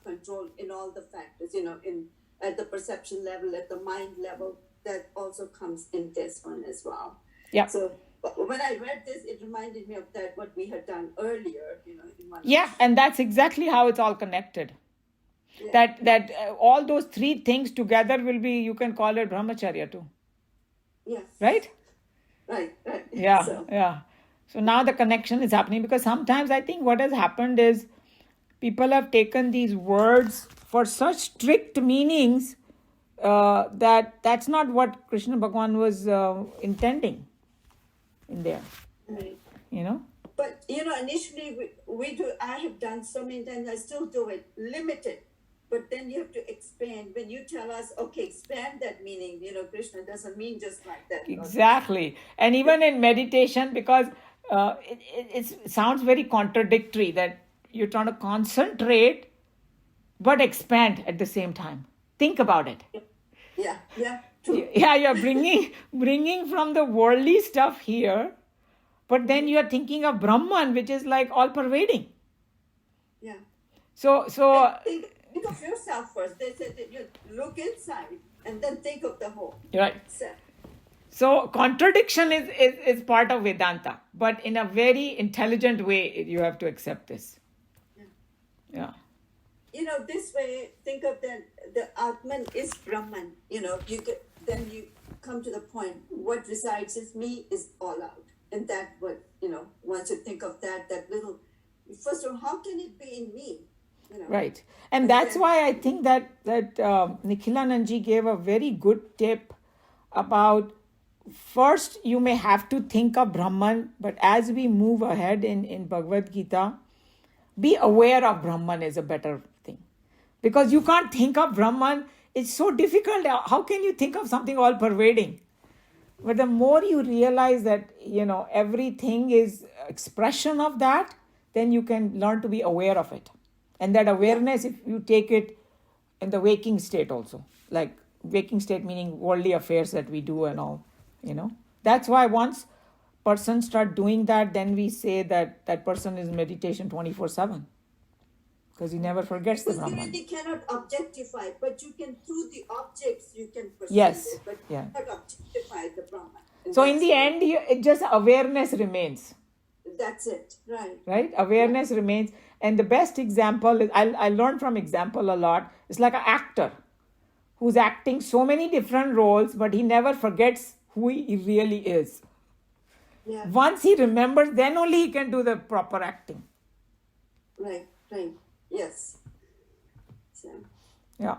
control in all the factors, at the perception level, at the mind level, that also comes in this one as well. Yeah. So when I read this, it reminded me of that, what we had done earlier, in one. Yeah, and that's exactly how it's all connected. Yeah. That all those three things together will be, you can call it brahmacharya too. Yes. Right? Right. Yeah, yeah. So now the connection is happening, because sometimes I think what has happened is people have taken these words for such strict meanings that's not what Krishna Bhagwan was intending in there. Right. You know? But, initially we do, I have done so many times, I still do it, limited. But then you have to expand. When you tell us, okay, expand that meaning, Krishna doesn't mean just like that. Exactly. And even in meditation, because it sounds very contradictory that you're trying to concentrate but expand at the same time. Think about it. Yeah, true. Yeah, you're bringing from the worldly stuff here, but then you're thinking of Brahman, which is like all pervading. Yeah. So think of yourself first. They said that you look inside and then think of the whole. Right. Set. So contradiction is part of Vedanta, but in a very intelligent way, you have to accept this. Yeah. This way, think of the Atman is Brahman. Then you come to the point, what resides in me is all out. And that what, once you think of that little, first of all, how can it be in me? Right. And that's why I think that Nikhilanandji gave a very good tip about, first you may have to think of Brahman, but as we move ahead in Bhagavad Gita, be aware of Brahman is a better thing. Because you can't think of Brahman, it's so difficult. How can you think of something all pervading? But the more you realize that, everything is expression of that, then you can learn to be aware of it. And that awareness, if you take it in the waking state also, like waking state meaning worldly affairs that we do and all, That's why once person start doing that, then we say that person is meditation 24/7. Because he never forgets the Brahman. You really cannot objectify, but you can, through the objects, you can perceive Yes. it, but Yeah. you cannot objectify the Brahman. So in the end, it just awareness remains. That's it, right? Right? Awareness remains. And the best example is, I learned from example a lot. It's like an actor who's acting so many different roles, but he never forgets who he really is. Yeah. Once he remembers, then only he can do the proper acting. Right. Yes. So. Yeah.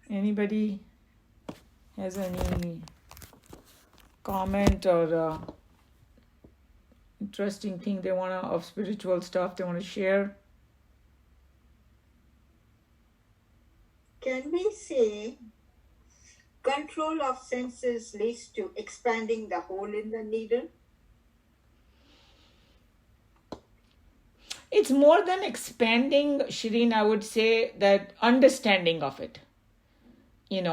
Anybody has any comment or interesting thing they want to, of spiritual stuff they want to share? Can we say control of senses leads to expanding the hole in the needle? It's more than expanding, Shireen. I would say that understanding of it.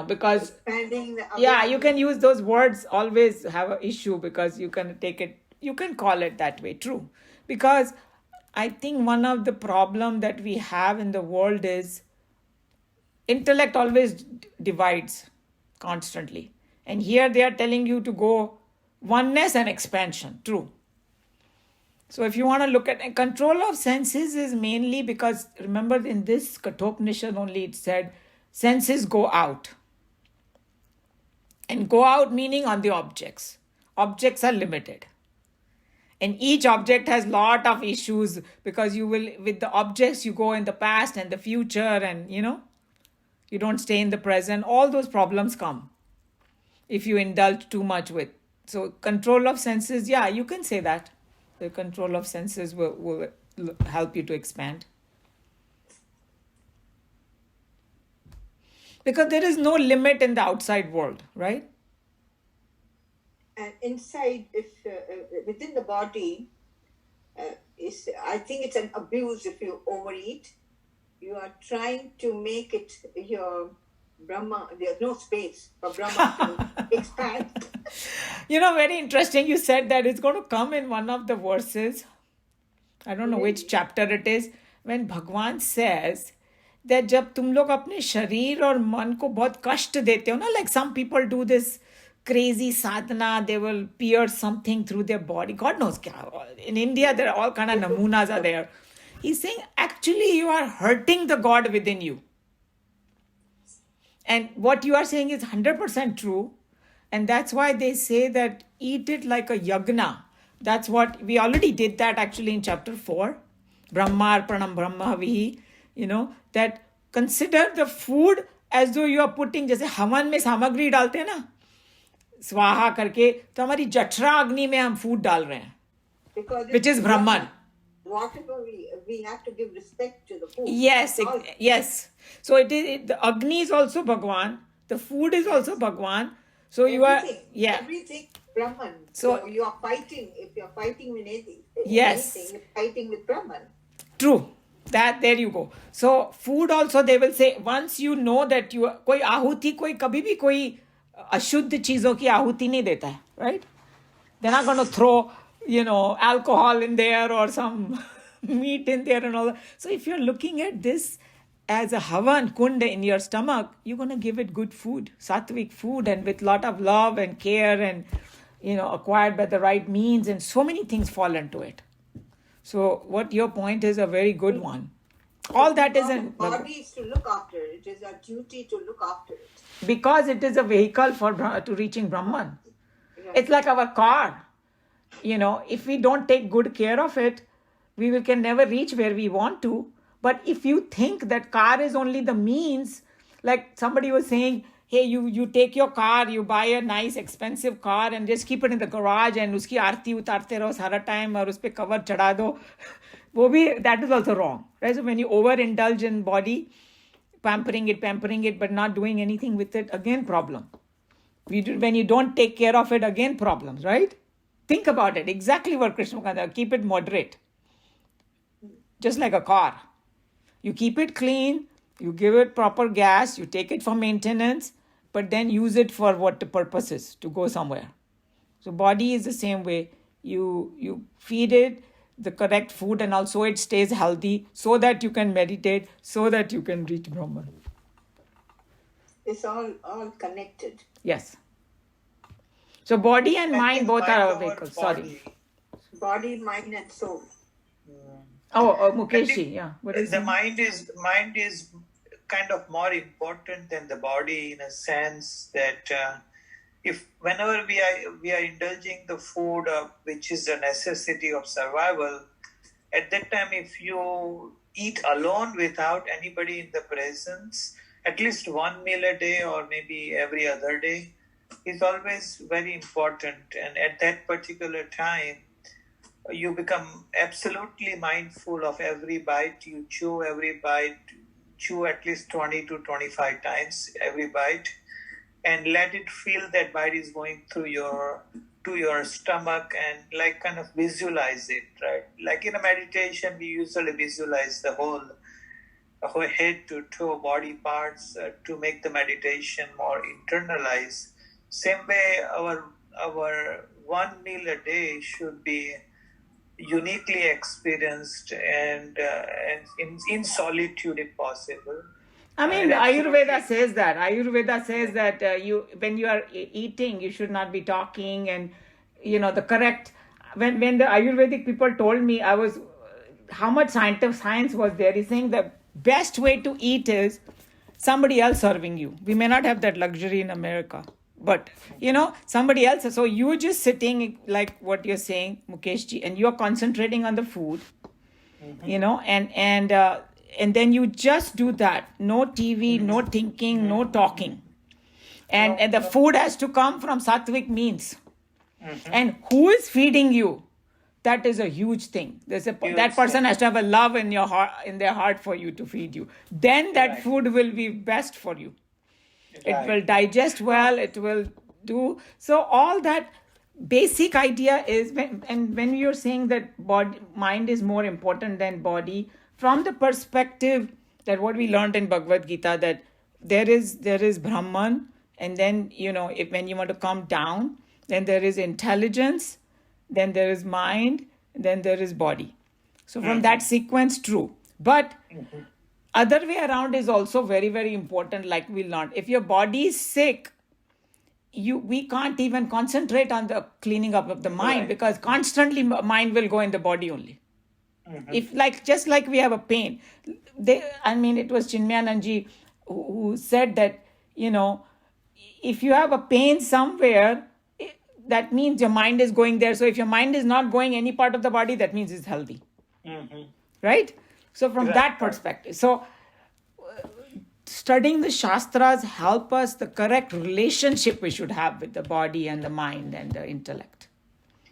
Because Expanding the you can use those words, always have an issue, because you can take it, you can call it that way, true. Because I think one of the problem that we have in the world is intellect always divides constantly. And here they are telling you to go oneness and expansion, true. So if you want to look at control of senses is mainly because, remember in this Kathopanishad only it said, senses go out. And go out meaning on the objects. Objects are limited. And each object has lot of issues, because you will, with the objects, you go in the past and the future, and you don't stay in the present. All those problems come if you indulge too much with. So control of senses, you can say that. The control of senses will help you to expand. Because there is no limit in the outside world, right? And inside, if within the body, I think it's an abuse if you overeat. You are trying to make it your Brahma, there's no space for Brahma to expand. Very interesting. You said that it's going to come in one of the verses. I don't know which chapter it is. When Bhagwan says that जब तुम लोग अपने शरीर और मन को बहुत कष्ट देते हो ना, like some people do this crazy sadhana, they will pierce something through their body. God knows kya. In India, there are all kind of namunas are there. He's saying actually you are hurting the God within you. And what you are saying is 100% true. And that's why they say that eat it like a yagna. That's what we already did that actually in chapter 4. Brahma Pranam Brahma Vihi. That consider the food as though you are putting, जैसे हवन में सामग्री डालते हैं ना, स्वाहा करके, तो हमारी जठरा अग्नि में हम फूड डाल रहे हैं, which is Brahman. Whatever we have to give respect to the food. Yes. So the Agni is also Bhagwan. The food is also Bhagwan. So Everything Brahman. So you are fighting. If you are fighting with anything, you're fighting with Brahman. True. There you go. So food also they will say, once you know that you कोई आहुति कोई कभी भी कोई अशुद्ध चीजों की आहुति नहीं देता है, right? They're not going to throw alcohol in there or some meat in there and all that. So if you're looking at this as a havan kunda in your stomach, you're going to give it good food, sattvic food, and with lot of love and care and acquired by the right means, and so many things fall into it. So what your point is a very good one. All that is in body is to look after it. It is our duty to look after it, because it is a vehicle to reaching Brahman. It's like our car. If we don't take good care of it, we can never reach where we want to. But if you think that car is only the means, like somebody was saying, hey, you take your car, you buy a nice expensive car and just keep it in the garage and uski aarti utarte raho sara time aur us pe cover chada do. That is also wrong. Right? So when you overindulge in body, pampering it, but not doing anything with it, again problem. When you don't take care of it, again problems, right? Think about it. Exactly what Krishna Kanda. Keep it moderate. Just like a car. You keep it clean, you give it proper gas, you take it for maintenance, but then use it for what the purpose is, to go somewhere. So body is the same way. You feed it the correct food and also it stays healthy so that you can meditate, so that you can reach Brahman. It's all connected. Yes. So body and mind both are our vehicles. Sorry. Body, mind and soul. Mukeshi, yeah. What is the mind is kind of more important than the body, in a sense that whenever we are indulging the food which is a necessity of survival, at that time if you eat alone without anybody in the presence, at least one meal a day or maybe every other day is always very important. And at that particular time, you become absolutely mindful of every bite you chew, chew at least 20 to 25 times every bite, and let it feel that bite is going through to your stomach, and like kind of visualize it, right? Like in a meditation, we usually visualize the whole head to toe body parts to make the meditation more internalized. Same way, our one meal a day should be uniquely experienced and in solitude if possible. I mean, Ayurveda says that. Ayurveda says that when you are eating, you should not be talking, and the correct. When the Ayurvedic people told me, I was how much science was there. He's saying the best way to eat is somebody else serving you. We may not have that luxury in America, but somebody else. So you're just sitting like what you're saying, Mukeshji, and you're concentrating on the food, and then you just do that. No TV, no thinking, no talking. And the food has to come from sattvic means. And who is feeding you? That is a huge thing. That person has to have a love in their heart for you to feed you. Then that food will be best for you. It will digest well. It will do. So all that basic idea is, when you're saying that mind is more important than body, from the perspective that what we learned in Bhagavad Gita, that there is Brahman, and then if when you want to come down, then there is intelligence, then there is mind, then there is body. So from that sequence, true. But other way around is also very, very important, like we learned. If your body is sick, we can't even concentrate on the cleaning up of the mind, Right. because constantly mind will go in the body only. If just like we have a pain, it was Chinmayananji who said that, if you have a pain somewhere, that means your mind is going there. So if your mind is not going any part of the body, that means it's healthy. Right? So from that perspective, so studying the Shastras help us the correct relationship we should have with the body and the mind and the intellect.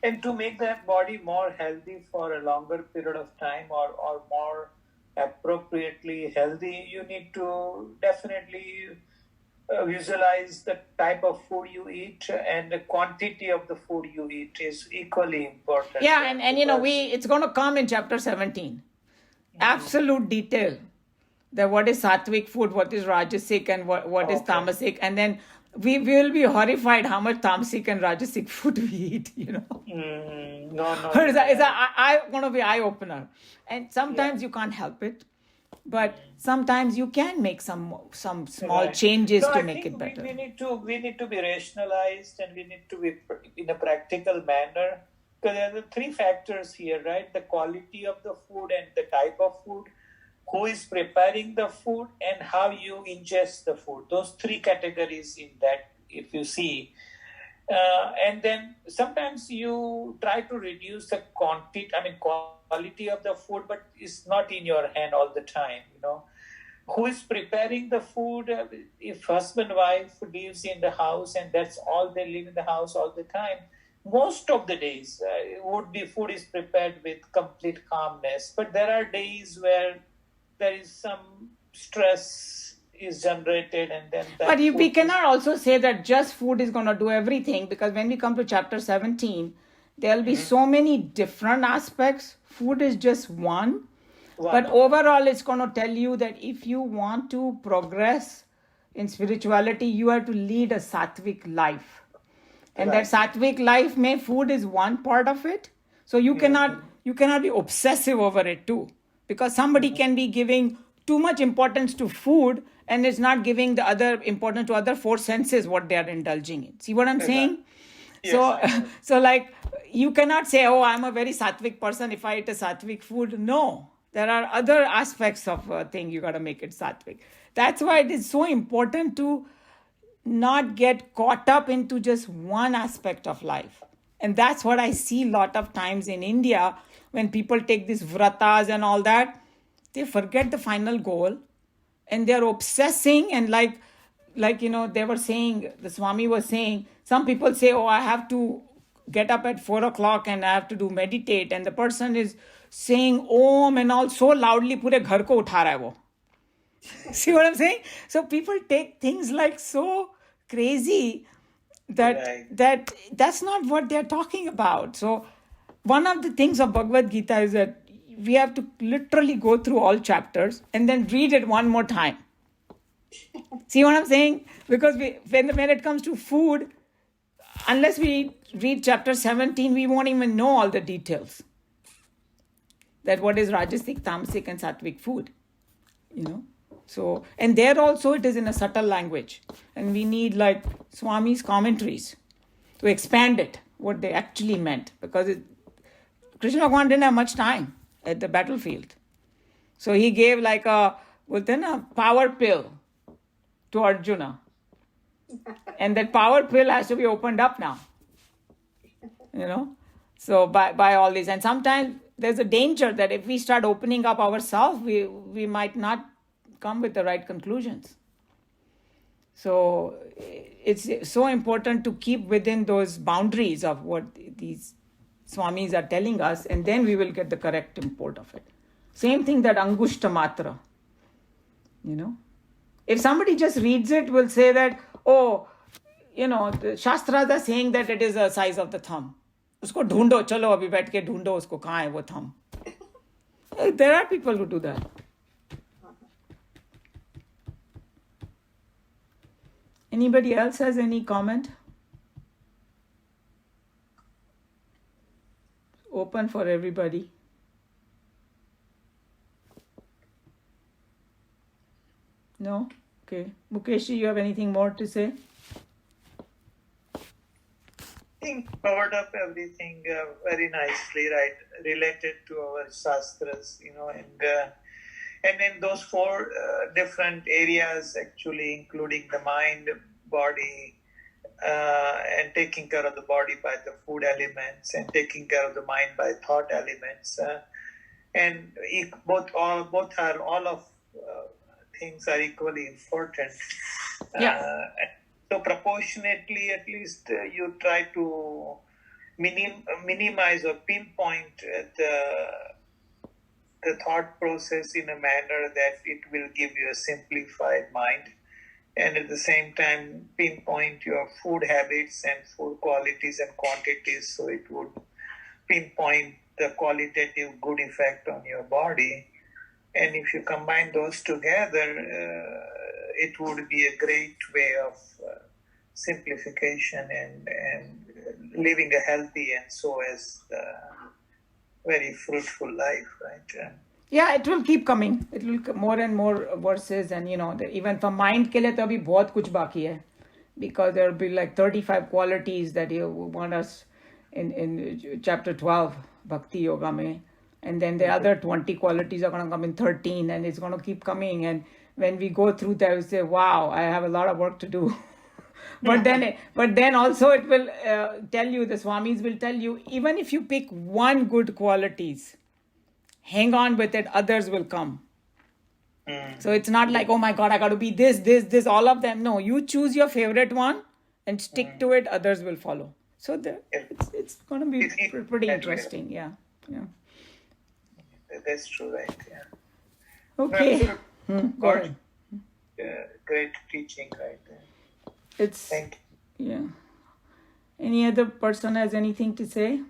And to make that body more healthy for a longer period of time, or more appropriately healthy, you need to definitely visualize the type of food you eat, and the quantity of the food you eat is equally important. Yeah, and it's going to come in chapter 17. Absolute detail. That what is sattvic food, what is rajasic, and what is tamasic, and then we will be horrified how much tamasic and rajasic food we eat. No. It's going to be eye opener, and sometimes you can't help it, but sometimes you can make some small changes to make it better. We need to be rationalized, and we need to be in a practical manner, because there are the three factors here, right? The quality of the food and the type of food, who is preparing the food, and how you ingest the food. Those three categories in that, if you see. And then sometimes you try to reduce the quality of the food, but it's not in your hand all the time, Who is preparing the food? If husband and wife lives in the house, and that's all they live in the house all the time, most of the days food is prepared with complete calmness. But there are days where there is some stress is generated, and then but we cannot also say that just food is going to do everything, because when we come to chapter 17, there'll be so many different aspects. Food is just one. But overall, it's going to tell you that if you want to progress in spirituality, you have to lead a sattvic life. And that sattvic life, food is one part of it. So you cannot be obsessive over it too. Because somebody can be giving too much importance to food and is not giving the other importance to other four senses what they are indulging in. See what I'm saying? Yes. So like you cannot say, oh, I'm a very sattvic person if I eat a sattvic food. No, there are other aspects of a thing. You got to make it sattvic. That's why it is so important to not get caught up into just one aspect of life. And that's what I see a lot of times in India. When people take these vratas and all that, they forget the final goal, and they're obsessing. And like they were saying, the Swami was saying, some people say, oh, I have to get up at 4:00 and I have to do meditate. And the person is saying Om and all so loudly, pure ghar ko utha raha hai wo. See what I'm saying? So people take things like so crazy that's not what they're talking about. So one of the things of Bhagavad Gita is that we have to literally go through all chapters and then read it one more time. See what I'm saying? Because when it comes to food, unless we read chapter 17, we won't even know all the details. That what is Rajasic, Tamasic and Sattvic food. So, and there also it is in a subtle language. And we need like Swami's commentaries to expand it, what they actually meant. Because Krishna Bhagavan didn't have much time at the battlefield. So he gave like a power pill to Arjuna. And that power pill has to be opened up now. So by all this. And sometimes there's a danger that if we start opening up ourselves, we might not come with the right conclusions. So it's so important to keep within those boundaries of what these Swamis are telling us, and then we will get the correct import of it. Same thing that Angushta Matra. If somebody just reads it, will say that, the Shastras are saying that it is the size of the thumb. Usko dhondo, chalo abhi baith ke dhondo usko, kahan hai wo thumb. There are people who do that. Anybody else has any comment? Open for everybody. No? Okay. Mukeshi, you have anything more to say? I think covered up everything very nicely, right? Related to our shastras, and in those four different areas, actually, including the mind, body, and taking care of the body by the food elements, and taking care of the mind by thought elements, and all of things are equally important. Yeah. So proportionately, at least you try to minimize or pinpoint the thought process in a manner that it will give you a simplified mind, and at the same time pinpoint your food habits and food qualities and quantities, so it would pinpoint the qualitative good effect on your body. And if you combine those together, it would be a great way of simplification and living a healthy and so as very fruitful life, right? Yeah, it will keep coming. It will more and more verses, and even for mind ke liye to abhi bahut kuch baki hai, because there will be like 35 qualities that you want us in chapter 12 Bhakti Yoga mein, and then the other 20 qualities are going to come in 13, and it's going to keep coming. And when we go through that, we say, wow, I have a lot of work to do. But then also it will tell you, the Swamis will tell you, even if you pick one good qualities, hang on with it, others will come. So it's not like, oh my God, I got to be this, all of them. No, you choose your favorite one and stick to it, others will follow. So it's going to be pretty interesting. Yeah. That's true, right? Yeah. Okay. Go ahead. Great teaching, right? Thank you. Yeah. Any other person has anything to say?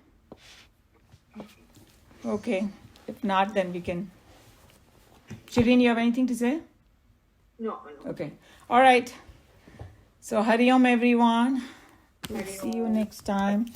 Okay. If not, then we can. Shireen, you have anything to say? No. Okay. All right. So, Hari Om, everyone. We'll see you next time.